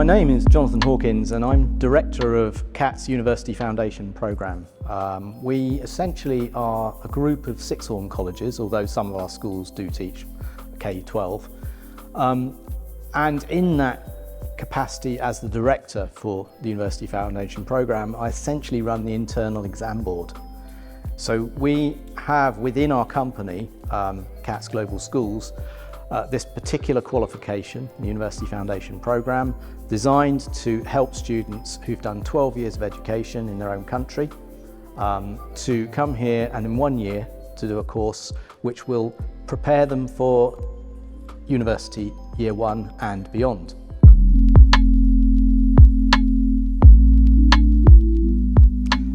name is Jonathan Hawkins and I'm Director of CAT's University Foundation Programme. We essentially are a group of sixth form colleges, although some of our schools do teach K-12. And in that capacity as the Director for the University Foundation Programme, I essentially run the internal exam board. So we have within our company, CAT's Global Schools, this particular qualification, the University Foundation Programme, designed to help students who've done 12 years of education in their own country to come here and in 1 year to do a course which will prepare them for university year one and beyond.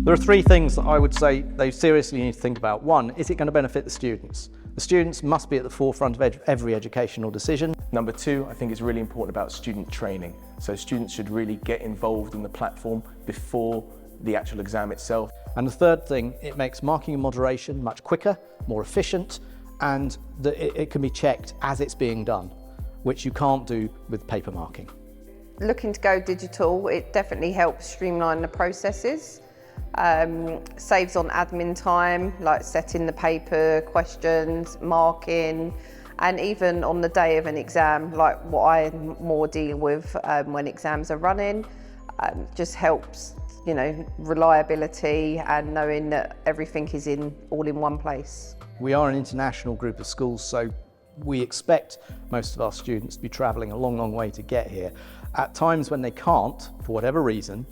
There are three things that I would say they seriously need to think about. One, is it going to benefit the students? The students must be at the forefront of every educational decision. Number two, I think it's really important about student training. So students should really get involved in the platform before the actual exam itself. And the third thing, it makes marking and moderation much quicker, more efficient, and it can be checked as it's being done, which you can't do with paper marking. Looking to go digital, it definitely helps streamline the processes. Saves on admin time, like setting the paper, questions, marking, and even on the day of an exam, like what I more deal with when exams are running, just helps, you know, reliability and knowing that everything is all in one place. We are an international group of schools, so we expect most of our students to be travelling a long, long way to get here. At times when they can't, for whatever reason,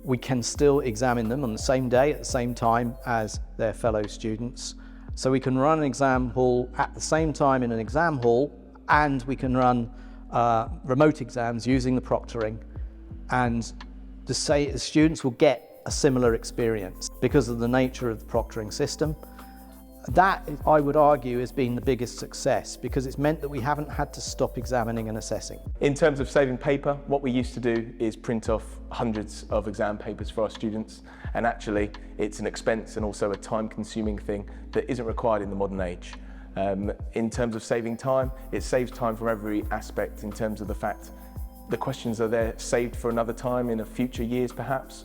we can still examine them on the same day at the same time as their fellow students. So we can run an exam hall at the same time in an exam hall, and we can run remote exams using the proctoring, and the students will get a similar experience because of the nature of the proctoring system. That, I would argue, has been the biggest success because it's meant that we haven't had to stop examining and assessing. In terms of saving paper, what we used to do is print off hundreds of exam papers for our students, and actually it's an expense and also a time-consuming thing that isn't required in the modern age. In terms of saving time, it saves time from every aspect in terms of the fact the questions are there saved for another time in a future years perhaps.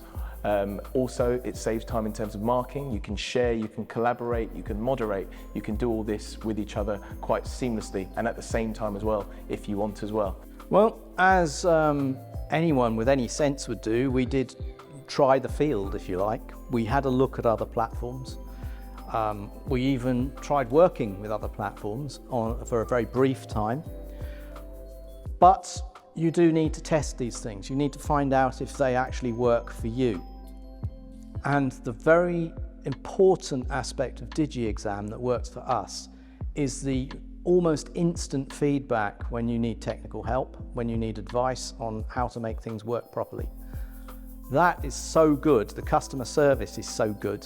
Also, it saves time in terms of marking. You can share, you can collaborate, you can moderate, you can do all this with each other quite seamlessly and at the same time as well, if you want as well. Well, as anyone with any sense would do, we did try the field, if you like. We had a look at other platforms. We even tried working with other platforms for a very brief time. But you do need to test these things. You need to find out if they actually work for you. And the very important aspect of Digiexam that works for us is the almost instant feedback when you need technical help, when you need advice on how to make things work properly. That is so good, the customer service is so good,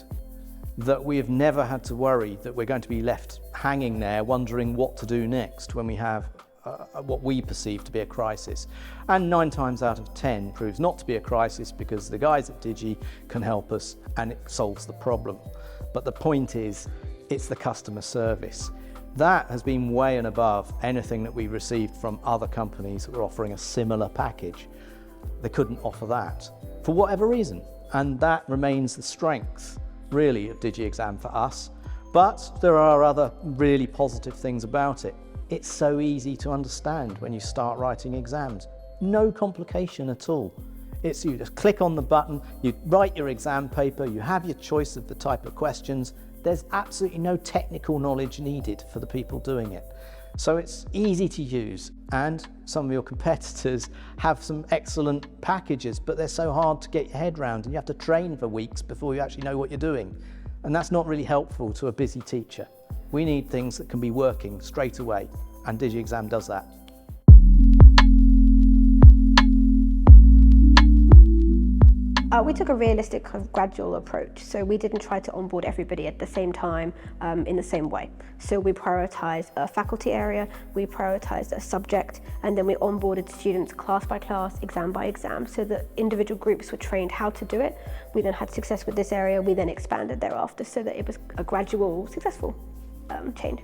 that we have never had to worry that we're going to be left hanging there wondering what to do next when we have what we perceive to be a crisis. And 9 times out of 10 proves not to be a crisis because the guys at Digi can help us and it solves the problem. But the point is, it's the customer service. That has been way and above anything that we received from other companies that were offering a similar package. They couldn't offer that for whatever reason. And that remains the strength, really, of Digiexam for us. But there are other really positive things about it. It's so easy to understand when you start writing exams. No complication at all. It's you just click on the button, you write your exam paper, you have your choice of the type of questions. There's absolutely no technical knowledge needed for the people doing it. So it's easy to use, and some of your competitors have some excellent packages, but they're so hard to get your head around and you have to train for weeks before you actually know what you're doing. And that's not really helpful to a busy teacher. We need things that can be working straight away, and Digiexam does that. We took a realistic kind of gradual approach, so we didn't try to onboard everybody at the same time in the same way. So we prioritised a faculty area, we prioritised a subject, and then we onboarded students class by class, exam by exam, so that individual groups were trained how to do it. We then had success with this area, we then expanded thereafter so that it was a gradual, successful change.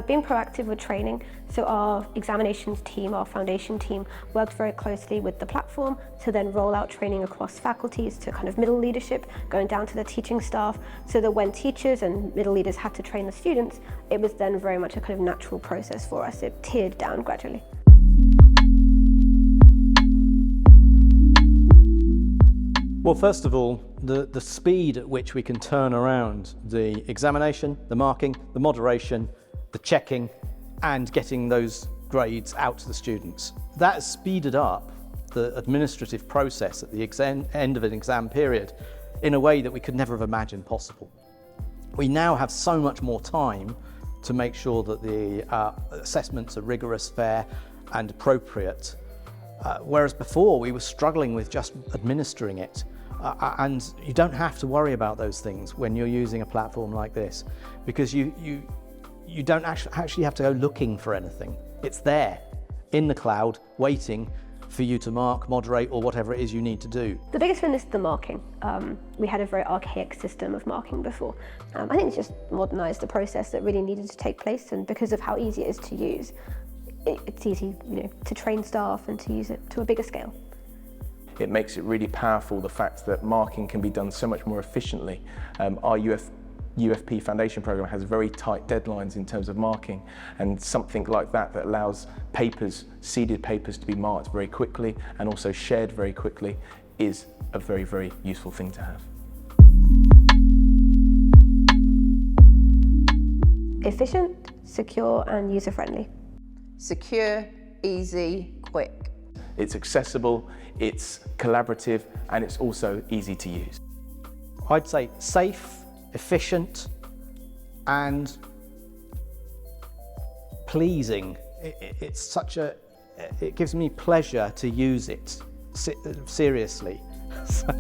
Being proactive with training, so our examinations team, our foundation team, worked very closely with the platform to then roll out training across faculties to kind of middle leadership, going down to the teaching staff, so that when teachers and middle leaders had to train the students, it was then very much a kind of natural process for us. It tiered down gradually. Well, first of all, the speed at which we can turn around the examination, the marking, the moderation, the checking, and getting those grades out to the students. That has speeded up the administrative process at the end of an exam period in a way that we could never have imagined possible. We now have so much more time to make sure that the assessments are rigorous, fair, and appropriate, whereas before we were struggling with just administering it. And you don't have to worry about those things when you're using a platform like this, because you don't actually have to go looking for anything. It's there in the cloud waiting for you to mark, moderate, or whatever it is you need to do. The biggest one is the marking. We had a very archaic system of marking before. I think it's just modernised the process that really needed to take place, and because of how easy it is to use, it's easy, to train staff and to use it to a bigger scale. It makes it really powerful, the fact that marking can be done so much more efficiently. Our UFP foundation program has very tight deadlines in terms of marking, and something like that allows papers, seeded papers, to be marked very quickly and also shared very quickly is a very, very useful thing to have. Efficient, secure, and user-friendly. Secure, easy, quick. It's accessible, it's collaborative, and it's also easy to use. I'd say safe, efficient, and pleasing. It's such a, it gives me pleasure to use it seriously. So.